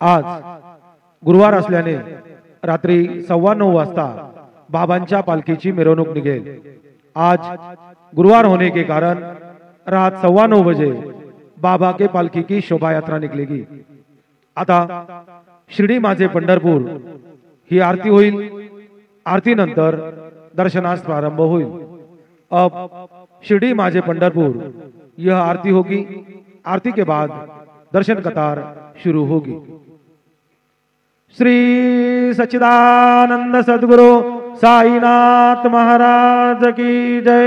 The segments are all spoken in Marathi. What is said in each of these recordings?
आज गुरुवार असल्याने रात्री 9:15 वाजता बाबांच्या पालखीची मिरवणूक निघेल। आज गुरुवार होने के कारण रात 9:15 बजे बाबा के पालखी की शोभा यात्रा निकलेगी। आता शिर्डी माझे पंढरपूर ही आरती होईल। आरती नंतर दर्शनास प्रारंभ होईल। अब शिर्डी माझे पंढरपुर यह आरती होगी। आरती के बाद दर्शन कतार शुरू होगी। श्री सच्चिदानंद सद्गुरु साईनाथ महाराज की जय।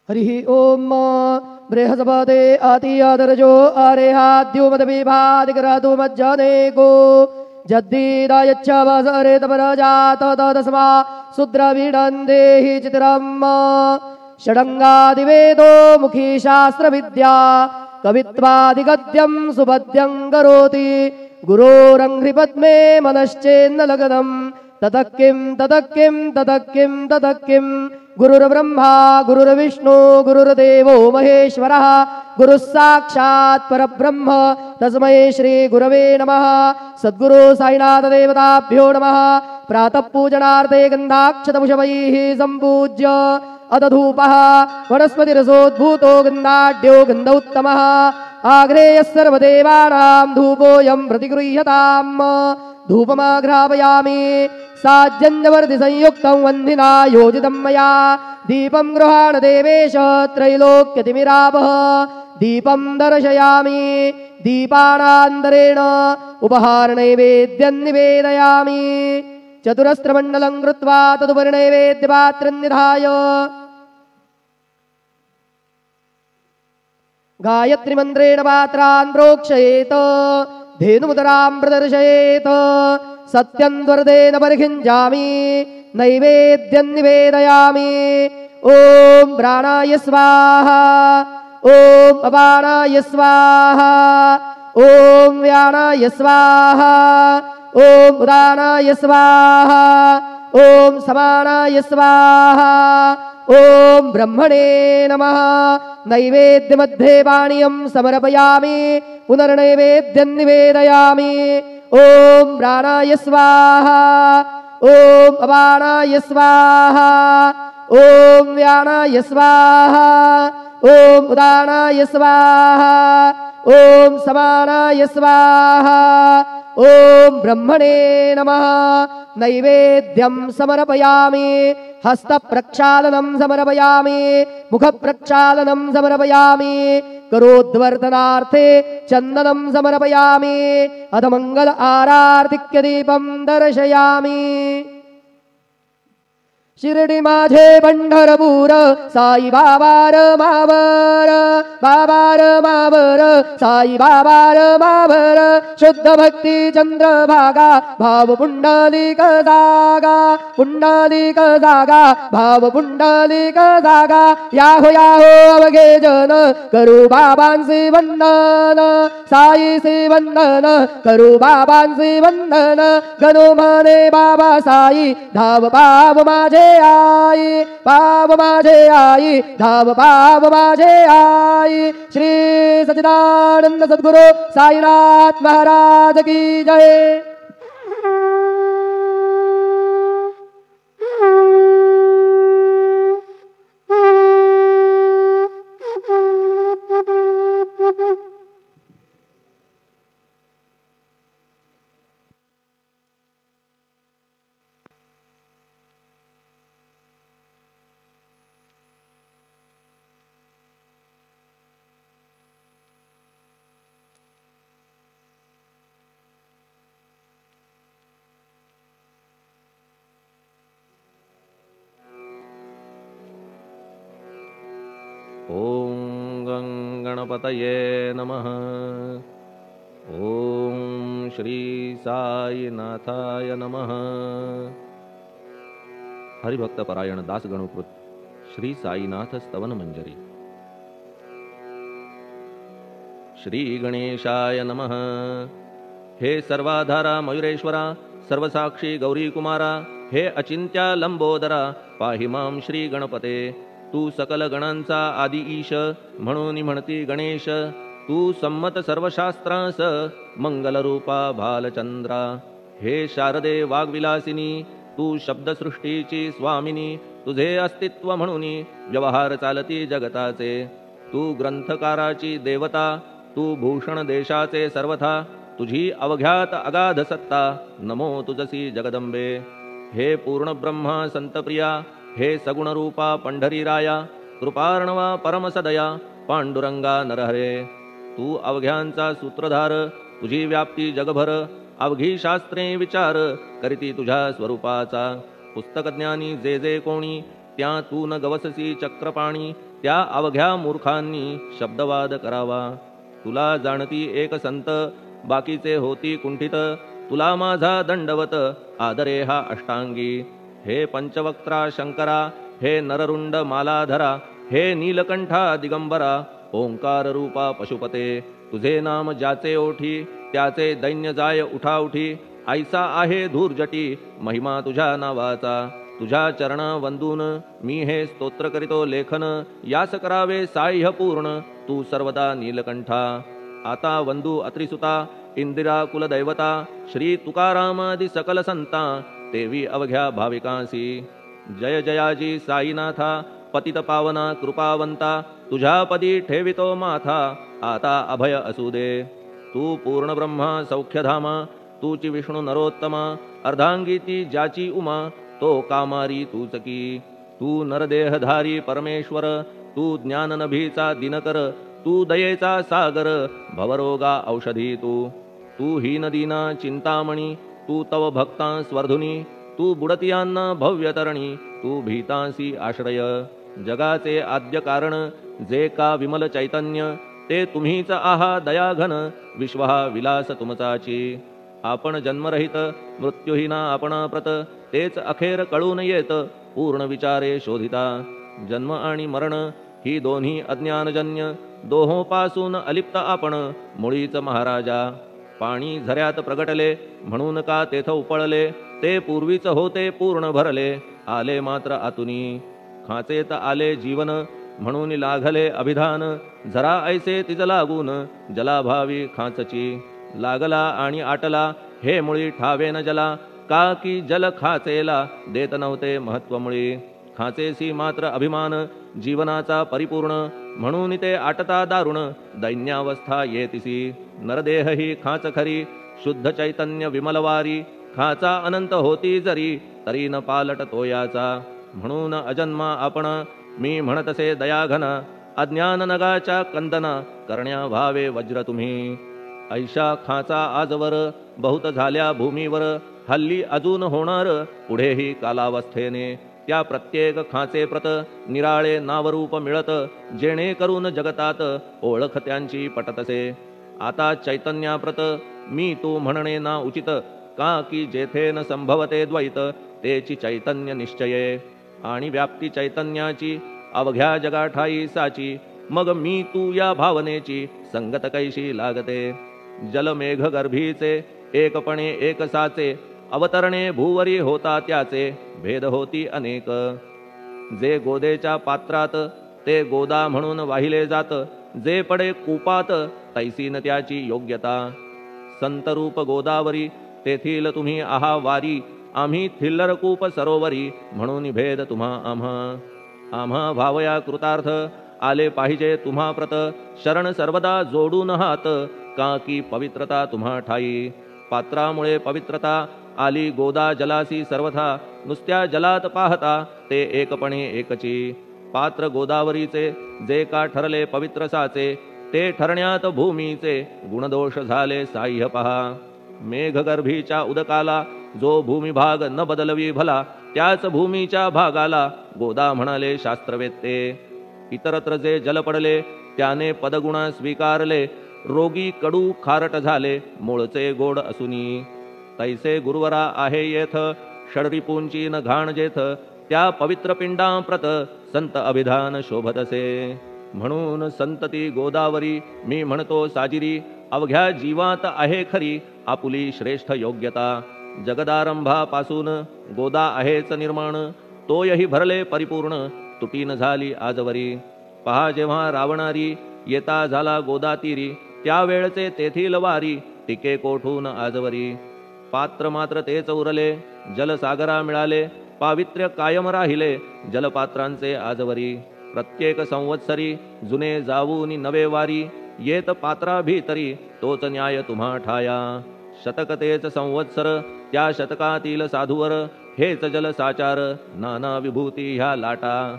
हरि ओम बृहस्पते आदियादरजो आरेहाद्यो मदविभादिग्रहतो मज्जने को जद्दीदायच्छवसरे तपरजात तदस्मा शूद्रविडन्देहि चित्रम् षडङ्गादिवेदो मुखी शास्त्रविद्या कवित्वादिगद्यं सुपद्यं करोति गुरोरङ्घ्रिपद्मे मनश्चेन्न लगनम् ततः किं गुरुर्ब्रह्मा गुरुर्विष्णु गुरुर्देवो महेश्वरः गुरुः साक्षात् परब्रह्म तस्मै श्री गुरवे नमः। सद्गुरु साईनाथ देवताभ्यो नमः। प्रातः पूजनार्थे गन्धाक्षतपुष्पैः सम्पूज्य अदधूपः वनस्पतिरसोद्भूतो गन्धाढ्यो गन्ध उत्तमः आग्नेयः सर्वदेवानां धूपोऽयं प्रतिगृह्यताम्। धूपमाघ्रापयामि साज्जन्यवर्ति संयुक्तं वह्निना योजितं मया दीपं गृहाण देवेश त्रैलोक्यतिमिरापः दीपं दर्शयामि दीपानान्तरेण उपहारनैवेद्यं निवेदयामि। चतुरस्रमण्डलं कृत्वा तदुपरि नैवेद्यपात्रं निधाय गायत्रीमन्त्रेण पात्रान् प्रोक्षयेत् धेनुमुदरां प्रदर्शयेत् सत्यं द्वर्देन परिखिञ्जामि नैवेद्यं निवेदयामि। ॐ प्राणाय स्वाहा ॐ अपानाय स्वाहा ॐ व्यानाय स्वाहा ॐ उदानाय स्वाहा ॐ समानाय स्वाहा ॐ ब्रह्मणे नमः। नैवेद्यमध्ये पानीयं समर्पयामि पुनर्नैवेद्यं निवेदयामि। ॐ प्राणाय स्वाहा ॐ अपानाय स्वाहा ॐ व्यानाय स्वाहा ॐ उदानाय स्वाहा ॐ समानाय स्वाहा ॐ ब्रह्मणे नमः। नैवेद्यं समर्पयामि हस्तप्रक्षालनं समर्पयामि मुखप्रक्षालनं समर्पयामि करोद्वर्धनार्थे चन्दनं समर्पयामि अथ मंगल आरार्तिक्यदीपं दर्शयामि। शिर्डी माझे पंढरपूर साई बाबार मावर बाबार मावर साई बाबार मावर शुद्ध भक्ती चंद्रभागा भाव पुंडलिक जागा पुंडलिक जागा भाव पुंडलिक जागा याहो याहो अवघे जन करू बाबांचे वंदन साईचे वंदन करू बाबांचे वंदन गणो म्हणे बाबा साई धाव पाव माझे आई पाव माझे आई धाव पाव माझे आई। श्री सच्चिदानंद सद्गुरु साईनाथ महाराज की जय। ओम गणपतये नमः। ओम श्री साईनाथाय नमः। हरिभक्तपरायण दासगणुकृत श्री साईनाथ स्तवन मंजरी। श्री गणेशाय नमः। हे सर्वाधारा मयुरेश्वरा सर्वसाक्षी गौरी कुमारा हे अचिंत्या लंबोदरा पाहि मां श्री गणपते। तू सकल गणांचा आदि ईश म्हणून म्हणती गणेश. तू संमत सर्व शास्त्रांस मंगलरूपा भालचंद्रा. हे शारदे वाग्विलासिनी तू शब्दसृष्टीची स्वामिनी. तुझे अस्तित्व म्हणून व्यवहार चालती जगताचे. तू ग्रंथकाराची देवता तू भूषण देशाचे सर्वथा. तुझी अवघ्यात अगाध सत्ता नमो तुझसी जगदंबे. हे पूर्ण ब्रह्मा संतप्रिया हे सगुण रूपा पंढरीराया. कृपार्णवा परमसदया पांडुरंगा नरहरे. तू अवघ्यांचा सूत्रधार तुझी व्याप्ती जगभर. अवघी शास्त्रे विचार करीती तुझ्या स्वरूपाचा. पुस्तकज्ञानी जे जे कोणी त्या तू न गवससी चक्रपाणी. त्या अवघ्या मूर्खांनी शब्दवाद करावा. तुला जाणती एक संत बाकीचे होती कुंठित. तुला माझा दंडवत आदरे हा अष्टांगी. हे पंचवक्त्रा शंकरा हे नररुंड मालाधरा. हे नीलकंठा दिगंबरा ओंकार रूपा पशुपते. तुझे नाम ज्याचे ओठी त्याचे दैन्य जाय उठाउठी. ऐसा आहे धूर्जटी महिमा तुझ्या नावाचा. तुझ्या चरण वंदून मी हे स्तोत्र करीतो लेखन. यास करावे साह्य पूर्ण तू सर्वदा नीलकंठा. आता वंदू अत्रिसुता इंदिरा कुलदैवता. श्री तुकारामादि सकल संता तेवी अवघ्या भाविकांसी. जय जयाजी साईनाथा पतित पावना कृपावंता. तुझ्या पदी ठेवितो माथा आता अभय असू दे. तू पूर्ण ब्रह्मा सौख्यधामा तूची विष्णू नरोत्तमा. अर्धांगी ती ज्याची उमा तो कामारी तूच की. तू नरदेहधारी परमेश्वर तू ज्ञाननभीचा दिनकर. तू दयेचा सागर भवरोगा औषधी तू. तू हीनदीना चिंतामणी तू तव भक्तां स्वर्धुनी. तू बुडतियांना भव्यतरणी तू भीतांसी आश्रय. जगाचे आद्य कारण जे का विमल चैतन्य ते तुम्हीच आहा दयाघन. विश्वहा विलास तुमचाची. आपण जन्मरहित मृत्युहीना आपण प्रत. तेच अखेर कळून येत पूर्ण विचारे शोधिता. जन्म आणि मरण ही दोन्ही अज्ञानजन्य. दोहोपासून अलिप्त आपण मुळीच महाराजा. पाणी झऱ्यात प्रगटले म्हणून का तेथ उपळले. ते पूर्वीच होते पूर्ण भरले आले मात्र आतुनी. खाचेत आले जीवन म्हणून लागले अभिधान. झरा ऐसे तिज लागून जलाभावी खाचची. लागला आणि आटला हे मुळी ठावे न जला. का की जल खाचेला देत नव्हते महत्व मुळी. खाचेसी मात्र अभिमान जीवनाचा परिपूर्ण. म्हणून ते आटता दारुण दैन्यावस्था येतिसी. नरदेह ही खाच खरी शुद्ध चैतन्य विमलवारी. खाचा अनंत होती जरी तरी न पालट तोयाचा. म्हणून अजन्मा आपण मी म्हणतसे दयाघन. अज्ञान नगाच्या कंदना करण्या भावे वज्र तुम्ही. ऐशा खाचा आजवर बहुत झाल्या भूमीवर. हल्ली अजून होणार पुढेही कालावस्थेने. त्या प्रत्येक खाचे प्रत निराळे नावरूप मिळत. जेणे करून जगतात ओळख त्यांची पटतसे. आता चैतन्याप्रत मी तू म्हणणे ना उचित. का की जेथे न संभवते द्वैत तेची चैतन्य निश्चये. आणि व्याप्ती चैतन्याची अवघ्या जगाठाई साची. मग मी तू या भावनेची संगत कैशी लागते. जलमेघ गर्भीचे एकपणे एक साचे. अवतरणे भूवरी होता त्याचे भेद होती अनेक. जे गोदेच्या पात्रात ते गोदा म्हणून वाहिले जात. जे पडे कूपात तैसीन त्याची योग्यता. संतरूप गोदावरी तेथील तुम्ही आहा वारी. आम्ही थिल्लर कूप सरोवरी म्हणून भेद तुम्हा आम्हा. आम्हा भावया कृतार्थ आले पाहिजे तुम्हा प्रत. शरण सर्वदा जोडून हात का की पवित्रता तुम्हा ठाई. पात्रामुळे पवित्रता आली गोदा जलासी सर्वथा. नुसत्या जलात पाहता ते एकपणे एकची. पात्र गोदावरीचे जे का ठरले पवित्र साचे. ते ठरण्यात भूमीचे गुणदोष झाले साह्य पहा. मेघगर्भीच्या उदकाला जो भूमिभाग न बदलवी भला. त्याच भूमीच्या भागाला गोदा म्हणाले शास्त्रवेत्ते. इतरत्र जे जल पडले त्याने पदगुणा स्वीकारले. रोगी कडू खारट झाले मूळचे गोड असुनी. तैसे गुरुवरा आहे येथ षडरिपूंची न घाण जेथ. त्या पवित्र पिंडांप्रत संत अभिधान शोभतसे. म्हणून संतती गोदावरी मी म्हणतो साजिरी. अवघ्या जीवात आहे खरी आपुली श्रेष्ठ योग्यता. जगदारंभापासून गोदा आहेच निर्माण. तोयही भरले परिपूर्ण तुटीन झाली आजवरी. पहा जेव्हा रावणारी येता झाला गोदातीरी, त्यावेळचे तेथील वारी टिके कोठून आजवरी. पात्र मात्र तेच उरले जलसागरा मिळाले, पावित्र्य कायम राहिले जलपात्रांचे आजवरी. प्रत्येक संवत्सरी जुने जाऊनी नवे वारी, येत पात्रा भीतरी तोच न्याय तुम्हा ठाया. शतक तेच संवत्सर त्या शतकातील साधूवर, हेच जल साचार नाना विभूती ह्या लाटा.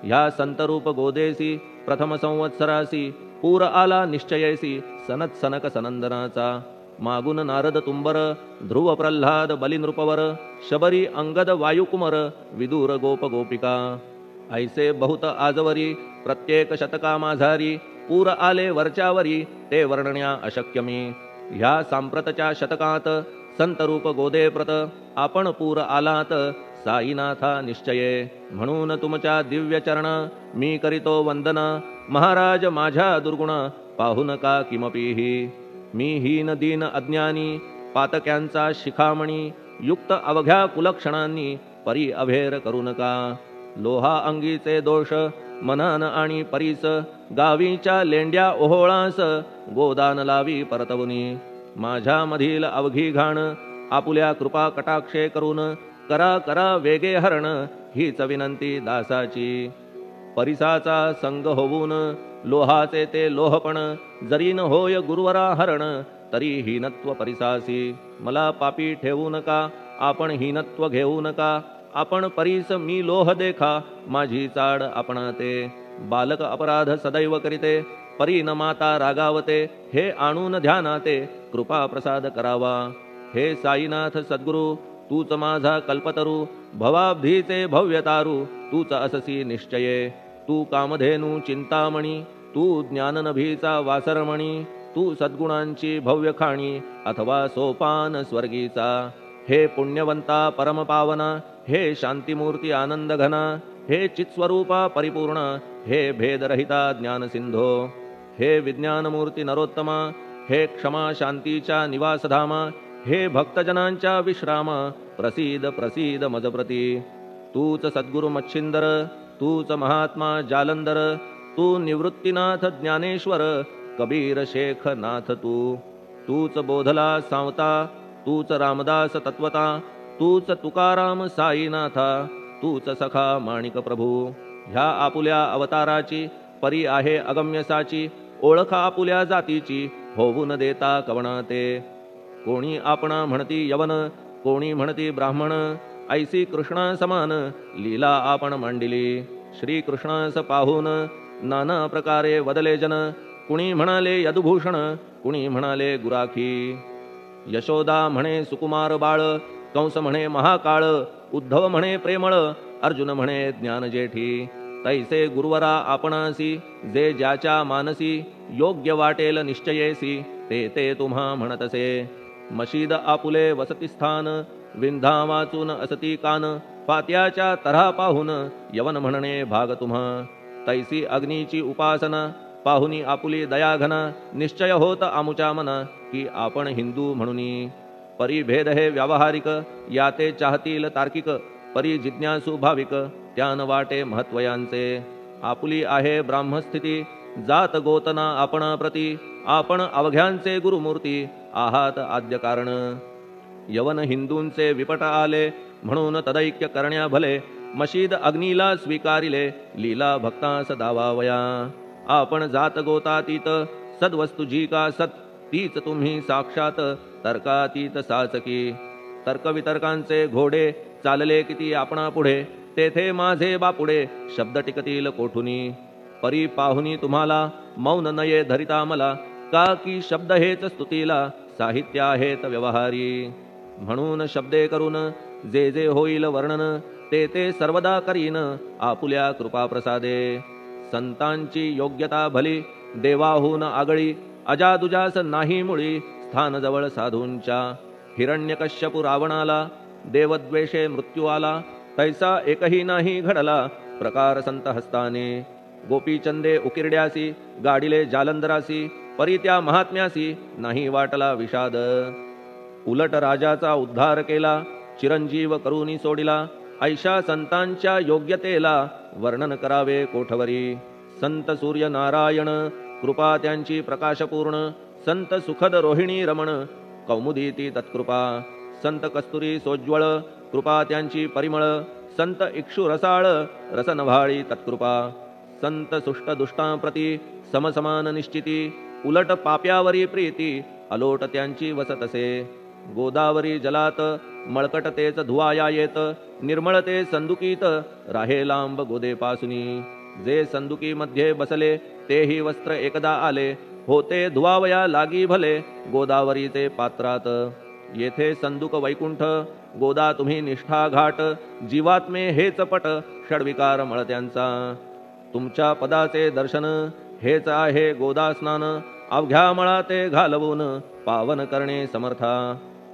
ह्या संतरूप गोदेसी प्रथम संवत्सरासी, पूर आला निश्चयेसी सनत सनक सनंदनाचा. मागून नारद तुंबर, ध्रुव प्रल्हाद बलिनृपवर, शबरी अंगद वायुकुमर, विदूर गोप गोपिका. ऐसे बहुत आजवरी प्रत्येक शतका माझारी, पूर आले वरच्यावरी ते वर्णण्या अशक्य मी. ह्या सांप्रतच्या शतकात संतरूप गोदे प्रत, आपण पूर आलात साईनाथा निश्चये. म्हणून तुमच्या दिव्य चरण मी करीतो वंदना, महाराज माझ्या दुर्गुण पाहू नका किमपीही. मी हीन दीन अज्ञानी पातक्यांचा शिखामणी, युक्त अवघ्या कुलक्षणांनी परी अभेर करू नका. लोहा अंगीचे दोष मनान आणि परीस, गावीच्या लेंड्या ओहोळास गोदान लावी परतवनी. माझ्या मधील अवघी घाण आपुल्या कृपा कटाक्षे करून, करा करा वेगे हरण हीच विनंती दासाची. परिसाचा संग होऊन लोहाचे ते लोहपण, जरी न होय गुरुवरा हरण तरी हीनत्व परिसासी. मला पापी ठेवू नका आपण हीनत्व घेऊ नका, आपण परीस मी लोह देखा माझी चाड आपणाते. बालक अपराध सदैव करीते परी न माता रागावते, हे आणून ध्यानाते कृपा प्रसाद करावा. हे साईनाथ सद्गुरु तूच माझा कल्पतरू, भवाब्धीचे भव्यतारू तूच अससी निश्चये. तू कामधेनू चिंतामणी, तू ज्ञाननभीचा वासरमणी, तू सद्गुणांची भव्य खाणी अथवा सोपान स्वर्गीचा. हे पुण्यवंता परमपावना, हे शांतिमूर्ती आनंद घना, हे चित्स्वरूपा परिपूर्ण, हे भेदरहिता ज्ञानसिंधो. हे विज्ञानमूर्ती नरोत्तमा, हे क्षमा शांतीच्या निवासधामा, हे भक्तजनांच्या विश्रामा, प्रसीद प्रसीद मजप्रती. तूच सद्गुरु मच्छिंदर, तूच महात्मा जालंधर, तू निवृत्तीनाथ ज्ञानेश्वर, कबीर शेख नाथ तूच बोधला सांवता, तूच रामदास तत्वता, तूच तुकाराम साईनाथा, तूच सखा माणिक प्रभू. ह्या आपुल्या अवताराची परी आहे अगम्यसाची, ओळख आपुल्या जातीची होऊन देता कवणाते. कोणी आपणा म्हणती यवन, कोणी म्हणती ब्राह्मण, ऐसी कृष्णा समान लीला आपण मांडिली. श्री कृष्णास पाहून नाना प्रकारे वदले जन, कुणी म्हणाले यदुभूषण, कुणी म्हणाले गुराखी. यशोदा म्हणे सुकुमार बाळ, कंस म्हणे महाकाळ, उद्धव म्हणे प्रेमळ, अर्जुन म्हणे ज्ञानजेठी. तैसे गुरुवरा आपणासी, जे ज्याच्या मानसी योग्य वाटेल निश्चयेसी, ते ते तुम्हा म्हणतसे. मशीद आपुले वसतिस्थान, विंधा वाचून असती कान, फात्याच्या तऱ्हा पाहून यवन म्हणणे भाग तुम्हा. तैसी अग्नीची उपासना पाहुनी आपुली दयाघना, निश्चय होत आमुच्या मना की आपण हिंदू म्हणूनी. परी भेद हे व्यावहारिक, याते चाहतील तार्किक, परी जिज्ञासू भाविक त्यान वाटे महत्वयांचे. आपुली आहे ब्राह्मस्थिती, जात गोतना आपणा प्रती, आपण अवघ्यांचे गुरुमूर्ती आहात आद्य कारण. यवन हिंदूंचे विपट आले म्हणून तदैक्य करण्या भले, मशीद अग्नीला स्वीकारिले लीला भक्तास दावावया. आपण जात गोतातीत, सद्वस्तू जी का सत, तीच तुम्ही साक्षात तर्कातीत साचकी. तर्कवितर्कांचे घोडे चालले किती आपणा पुढे, तेथे माझे बापुडे शब्द टिकतील कोठुनी. परी पाहुनी तुम्हाला मौन नये धरिता मला, का की शब्द हेच स्तुतीला साहित्य आहेत व्यवहारी. म्हणून शब्दे करून जे जे होईल वर्णन, ते ते सर्वदा करीन आपुल्या कृपाप्रसादे. संतांची योग्यता भली देवाहून आगळी, अजादुजास नाही मुळी स्थान जवळ साधूंच्या. हिरण्यकश्यपू रावणाला देवद्वेषे मृत्यू आला, तैसा एकही नाही घडला प्रकार संत हस्ताने. गोपीचंदे उकिरड्यासी, गाडिले जालंधरासी, परी त्या महात्म्यासी नाही वाटला विषाद. उलट राजाचा उद्धार केला, चिरंजीव करूनी सोडिला, ऐशा संतांच्या योग्यतेला वर्णन करावे कोठवरी. संत सूर्य नारायण कृपा त्यांची प्रकाशपूर्ण. संत सुखद रोहिणी रमण कौमुदी ती तत्कृपा. संत कस्तुरी सोज्वळ कृपा त्यांची परिमळ. संत इक्षु रसाळ रसनभाळी तत्कृपा. संत सुष्ट दुष्टांप्रती समसमान निश्चिती. उलट पाप्यावरी प्रीती अलोट त्यांची वसतसे. गोदावरी जलात मळकट तेच धुवाया येत. निर्मळ ते संदुकीत राहे लांब गोदेपासुनी. जे संदुकी मध्ये बसले तेही वस्त्र एकदा आले. होते धुवावया लागी भले गोदावरीचे पात्रात. येथे संदुक वैकुंठ गोदा तुम्ही निष्ठा घाट. जीवात्मे हेच पट षडविकार मळत्यांचा. तुमच्या पदाचे दर्शन हेच आहे गोदा स्नान. अवघ्या मळा ते घालवून पावन करणे समर्था.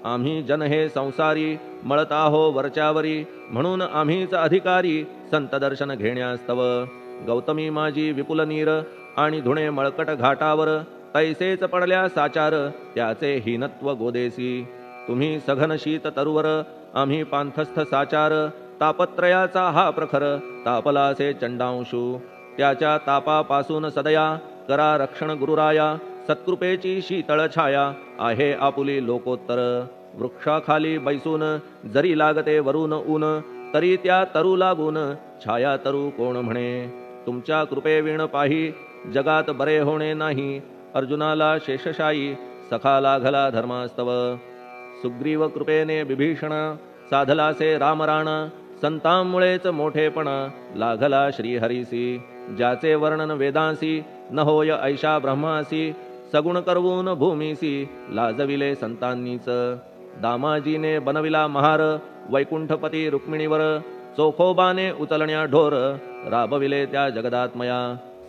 आम्ही जन हे संसारी मळत आहो वरच्यावरी. म्हणून आम्हीच अधिकारी संत दर्शन घेण्यास्तव. गौतमी माझी विपुल नीर आणि धुणे मळकट घाटावर. तैसेच पडल्या साचार त्याचे हीनत्व गोदेसी. तुम्ही सघन शीत तरुवर आम्ही पांथस्थ साचार. तापत्रयाचा हा प्रखर तापलासे चंडांशू. त्याच्या तापापासून सदया करा रक्षण गुरुराया. सत्कृपेची शीतळ छाया आहे आपुली लोकोत्तर. वृक्षाखाली बैसून जरी लागते वरून ऊन. तरी त्या तरू लागून छाया तरू कोण म्हणे. तुमच्या कृपेविण पाही जगात बरे होणे नाही. अर्जुनाला शेषशायी सखा लागला धर्मास्तव. सुग्रीव कृपेने विभीषण साधलासे रामराण. संतांमुळेच मोठेपणा लागला श्रीहरीसी. ज्याचे वर्णन वेदांसी न होय ऐशा ब्रह्मासी. सगुण करवून भूमीसी लाजविले संतांनीच. दामाजीने बनविला महार वैकुंठपती रुक्मिणीवर. चोखोबाने उचलण्या ढोर राबविले त्या जगदात्मया.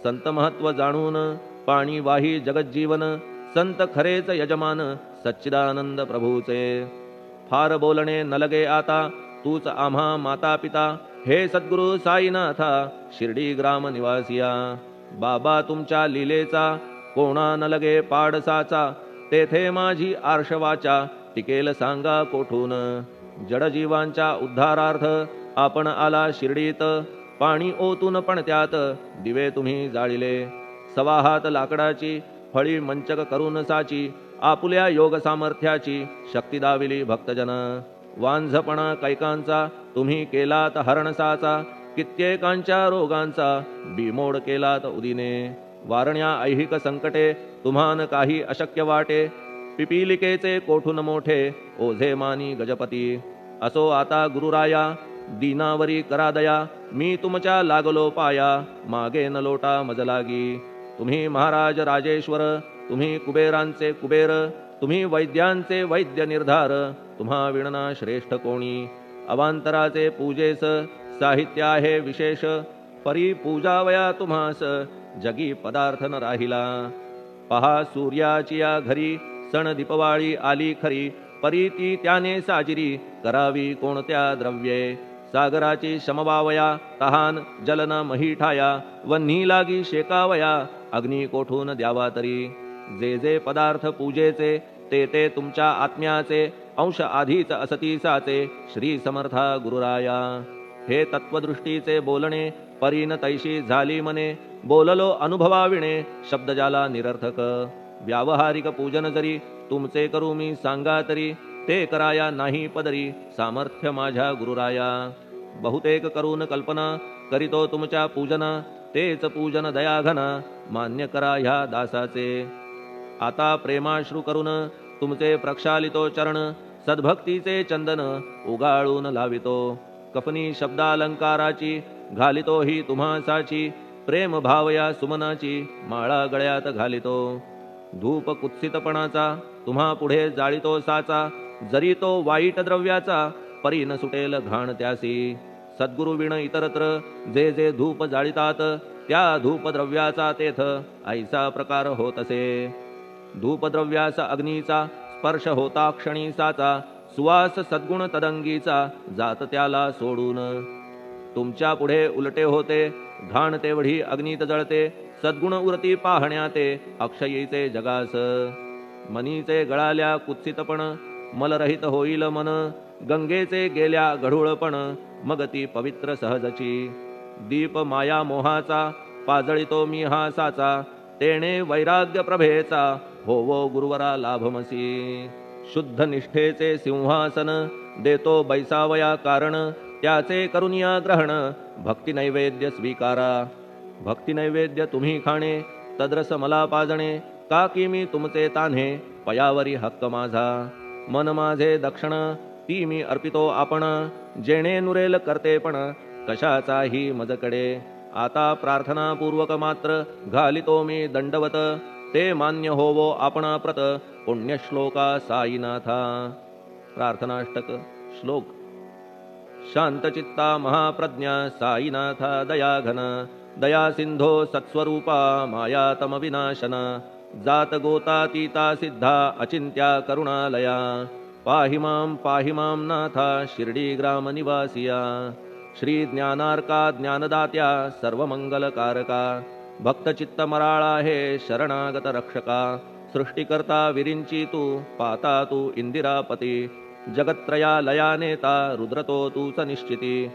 संत महत्व जाणून पाणी वाही जगज्जीवन. संत खरेच यजमान सच्चिदानंद प्रभूचे. फार बोलणे न लगे आता तूच आम्हा माता पिता. हे सद्गुरु साईनाथा शिर्डी ग्राम निवासिया. बाबा तुमच्या लीलेचा कोणा न लगे पाडसाचा. तेथे माझी आर्षवाचा टिकेल सांगा कोठून. जडजीवांच्या उद्धारार्थ आपण आला शिर्डीत. पाणी ओतून पण त्यात दिवे तुम्ही जाळिले. सवा हात लाकडाची फळी मंचक करून साची. आपुल्या योग सामर्थ्याची शक्ती दाविली भक्तजन. वांझपणा कैकांचा तुम्ही केलात हरणसाचा. कित्येकांच्या रोगांचा बिमोड केलात उदिने. वारण्या ऐहिक संकटे तुम्हान काही अशक्य वाटे. पिपीलिकेचे कोठून मोठे ओझे मानी गजपती. असो आता गुरुराया दीनावरी करा दया. मी तुमच्या लागलो पाया मागे न लोटा मजलागी. तुम्ही महाराज राजेश्वर तुम्ही कुबेरांचे कुबेर. तुम्ही वैद्यांचे वैद्य निर्धार. तुम्हा विणना श्रेष्ठ कोणी. अवांतराचे पूजेस साहित्य आहे विशेष. परी पूजावया तुम्हास जगी पदार्थ न राहिला. पहा सूर्याची या घरी सण दीपवाळी आली खरी. परी ती त्याने साजिरी करावी कोणत्या द्रव्ये. सागराची शमवावया तहान जलन मही ठाया. वन्ही लागी शेकावया अग्नी कोठून द्यावा तरी. जे जे पदार्थ पूजेचे ते ते तुमच्या आत्म्याचे. अंश आधीच असतीसाचे श्री समर्था गुरुराया. हे तत्वदृष्टीचे बोलणे परीन तैशी झाली मने. बोललो अनुभवाविणे शब्द जाला निरर्थक. व्यावहारिक पूजन जरी तुमचे करू मी सांगा तरी. ते कराया नाही पदरी सामर्थ्य माझ्या गुरुराया. बहुतेक करून कल्पना करीतो तुमच्या पूजना. तेच पूजन दयाघना मान्य करा ह्या दासाचे. आता प्रेमाश्रू करून तुमचे प्रक्षालितो चरण. सद्भक्तीचे चंदन उगाळून लावितो. कफनी शब्दालंकाराची घालितो ही तुम्हासाची. प्रेम भावया सुमनाची माळा गळ्यात घालितो. धूप कुत्सितपणाचा तुम्हा पुढे जाळितो साचा. जरी तो वाईट द्रव्याचा परी न सुटेल घाण त्यासी. सद्गुरु विण इतरत्र जे जे धूप जाळितात. त्या धूपद्रव्याचा तेथ ऐसा प्रकार होत असे. धूपद्रव्याचा अग्नीचा स्पर्श होता क्षणी साचा. सुवास सद्गुण तदंगीचा जात त्याला सोडून. तुमच्या पुढे उलटे होते घाण तेवढी अग्नीत जळते. सद्गुण उरती पाहण्याते अक्षयीचे जगास. मनीचे गळाल्या कुत्सितपण मलरहित होईल मन. गंगेचे गेल्या गढूळपण मगती पवित्र सहजची. दीप माया मोहाचा पाजळितो मी हा साचा, तेणे वैराग्य प्रभेचा होवो गुरुवरा लाभमसी. शुद्ध निष्ठेचे सिंहासन देतो बैसावया कारण, त्याचे करुनिया ग्रहण भक्ती नैवेद्य स्वीकारा. भक्ती नैवेद्य तुम्ही खाणे तद्रस मला पाजणे, का की मी तुमचे तान्हे पयावरी हक्क माझा. मन माझे दक्षिण ती मी अर्पितो आपण, जेणे नुरेल करतेपण कशाचाही मजकडे. आता प्रार्थनापूर्वक मात्र घालितो मी दंडवत, ते मान्य होवो आपण प्रत पुण्यश्लोका साईनाथा. प्रार्थनाष्टक श्लोक. शांतचित्ता महाप्रज्ञा साईनाथा दयाघन, दया सिंधो सत्स्वरूपा मायातम विनाशन. जात गोतातीता सिद्धा अचिंत्या करुणालया, पाहि मां नाथा शिर्डी ग्राम निवासिया. श्री ज्ञानार्का ज्ञानदात्या सर्वमंगलकारका, भक्तचित्त मराळा हे शरणागत रक्षका. सृष्टिकर्ता विरिंची तू पाता तू इंदिरापती, जगत्त्रया लया नेता रुद्रतो तूच निश्चिती.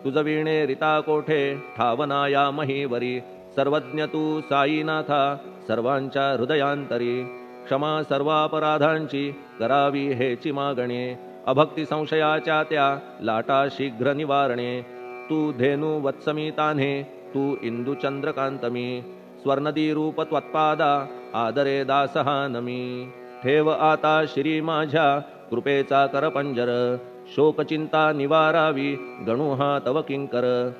तुझ वीणे रिता कोठे ठावनाया महीवरी, सर्वज्ञ तू साईनाथा सर्वांच्या हृदयांतरी. क्षमा सर्वापराधांची करावी हेची मागणे, अभक्ती संशयाच्या त्या लाटा शीघ्र निवारणे. तू धेनू वत्समी तान्हे तू इंदू चंद्रकांतमी, स्वर्णदी रूप त्वत्पादा आदरे दासहा नमी. ठेव आता श्री माझ्या कृपेचा करपंजर, शोकचिंता निवारावी गणू हा तव किंकर.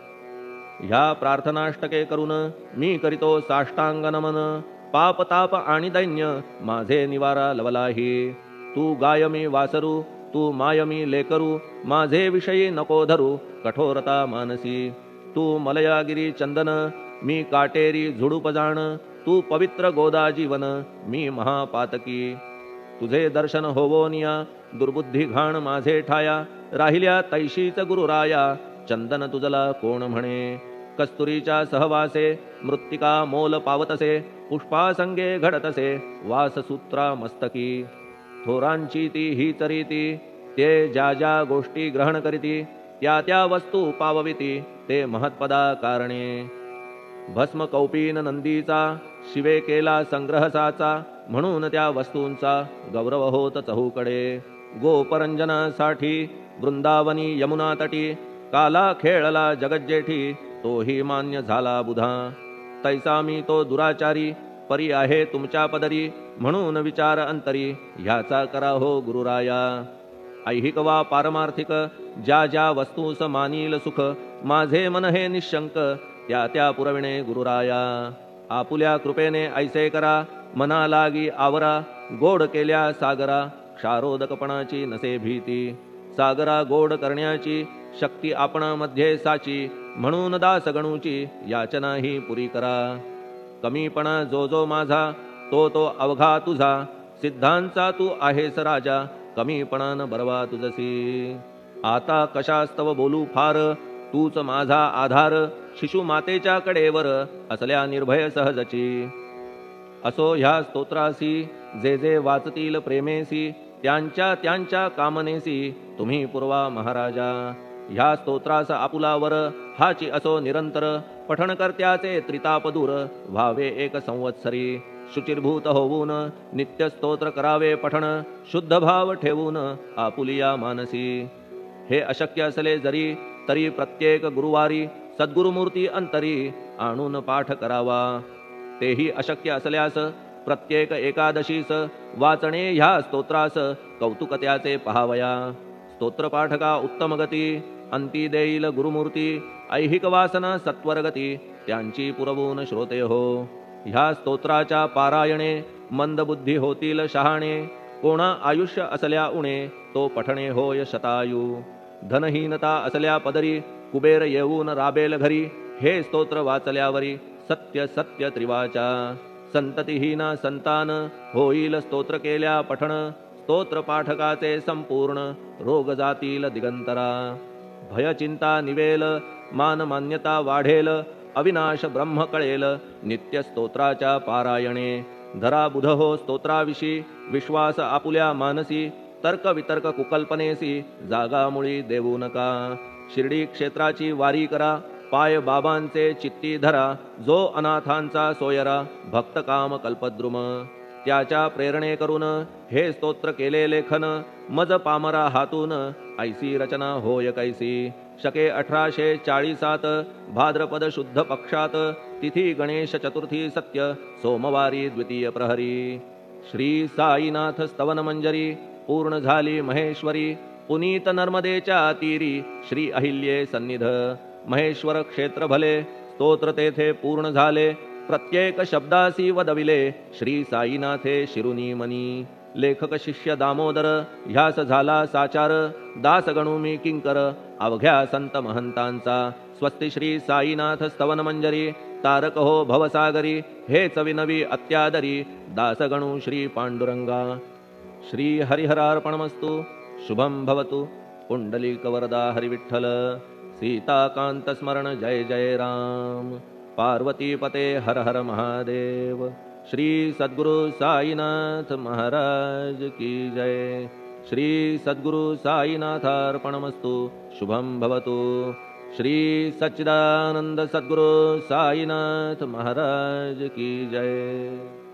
ह्या प्रार्थनाष्टके करून मी करीतो साष्टांग नमन, पाप ताप आणि दैन्य माझे निवारा लवलाही. तू गायमी वासरू तू मायमी लेकरू, माझे विषयी नको धरू कठोरता मानसी. तू मलयागिरी चंदन मी काटेरी झुडूप जाण, तू पवित्र गोदा जीवन मी महापातकी. तुझे दर्शन होवोनिया दुर्बुद्धी घाण माझे ठाया, राहिल्या तैशीच गुरुराया चंदन तुझला कोण म्हणे. कस्तुरीच्या सहवासे मृत्तिका मोल पावतसे, पुष्पासंगे घडतसे वाससूत्रा मस्तकी. थोरांची ती हीच रीती, ते ज्या ज्या गोष्टी ग्रहण करीती, त्या त्या वस्तू पावविती ते महत्पदा कारणे. भस्म कौपीन नंदीचा शिवे केला संग्रह साचा, म्हणून त्या वस्तूंचा गौरव होत चहूकडे. गोपरंजनासाठी वृंदावनी यमुना तटी, काला खेळला जगज्जेठी तोही मान्य झाला बुधा. तैसा मी तो दुराचारी परी आहे तुमच्या पदरी, म्हणून विचार अंतरी ह्याचा करा हो गुरुराया. ऐहिक वा पारमार्थिक ज्या ज्या वस्तूस मानील सुख, माझे मन हे निशंक त्या त्या पुरविणे गुरुराया. आपुल्या कृपेने ऐसे करा मना लागी आवरा, गोड केल्या सागरा क्षारोदकपणाची नसे भीती. सागरा गोड करण्याची शक्ती आपणामध्ये साची, म्हणून दास गणूची याचना ही पुरी करा. कमीपणा जो जो माझा तो तो अवघा तुझा, सिद्धांचा तू आहेस राजा कमीपणान बरवा तुझसी. आता कशास्तव बोलू फार तूच माझा आधार, शिशु मातेच्या कडेवर असल्या निर्भय सहजची. असो ह्या स्तोत्रासी जे जे वाचतील प्रेमेसी, त्यांच्या त्यांच्या कामनेसी तुम्ही पुरवा महाराजा. ह्या स्तोत्रास आपुलावर हाची असो निरंतर, पठणकर्त्याचे त्रिताप दूर व्हावे एक संवत्सरी. शुचिर्भूत होऊन नित्य स्तोत्र करावे पठण, शुद्ध भाव ठेवून आपुलिया मानसी. हे अशक्य असले जरी तरी प्रत्येक गुरुवारी सद्गुरुमूर्ती अंतरी आणून पाठ करावा. तेही अशक्य असल्यास प्रत्येक एकादशीस वाचणे ह्या स्तोत्रास कौतुक त्याचे पहावया. स्तोत्रपाठका उत्तम गती अंती देईल गुरुमूर्ती, ऐहिक वासना सत्वरगती त्यांची पुरवून श्रोते हो. ह्या स्तोत्राच्या पारायणे मंदबुद्धी होतील शहाणे, कोणा आयुष्य असल्या उणे तो पठणे होय शतायू. धनहीनता असल्या पदरी कुबेर येऊन राबेल घरी, हे स्तोत्र वाचल्यावरी सत्य सत्य त्रिवाचा. संततिहीना संतान होईल स्तोत्र केल्या पठण, स्तोत्र पाठकाचे संपूर्ण रोग जातील दिगंतरा. भय चिंता निवेल मान मान्यता वाढेल, अविनाश ब्रह्म कळेल नित्य स्तोत्राच्या पारायणे. धरा बुध हो स्तोत्राविषयी विश्वास आपुल्या मानसी, तर्क वितर्क कुकल्पनेसी जागा मुळी देऊ नका. शिर्डी क्षेत्राची वारी करा, पाय बाबांचे चित्ती धरा, जो अनाथांचा सोयरा, भक्त काम कल्पद्रुम. त्याच्या प्रेरणे करून हे स्तोत्र केले लेखन, मज पामरा हातून ऐसी रचना होय कैसी. शके 1840 भाद्रपद शुद्ध पक्षात, तिथी गणेश चतुर्थी सत्य, सोमवारी द्वितीय प्रहरी. श्री साईनाथ स्तवन मंजरी पूर्ण झाली महेश्वरी, पुनीत नर्मदेच्या तीरी श्री अहिल्ये सन्निध. महेश्वर क्षेत्र भले स्तोत्र तेथे पूर्ण झाले, प्रत्येक शब्दासी वदविले श्री साईनाथे शिरुनी मनी. लेखक शिष्य दामोदर ह्यास झाला साचार, दास गणू मी किंकर अवघ्या संत महंतांचा. स्वस्ति श्री साईनाथ स्तवन मंजरी, तारक हो भवसागरी, हेच विनवी अत्यादरी, दास गणू श्री पांडुरंगा. श्री हरिहरार्पणमस्तु. शुभम भवतु. पुंडलिक वरदा हरिविठ्ठल. सीताकांत स्मरण जय जय राम. पार्वती पते हर हर महादेव. श्री सद्गुरु साईनाथ महाराज की जय. श्री सद्गुरु साईनाथार्पणमस्तु. शुभम भवतु. श्री सच्चिदानंद सद्गुरु साईनाथ महाराज की जय.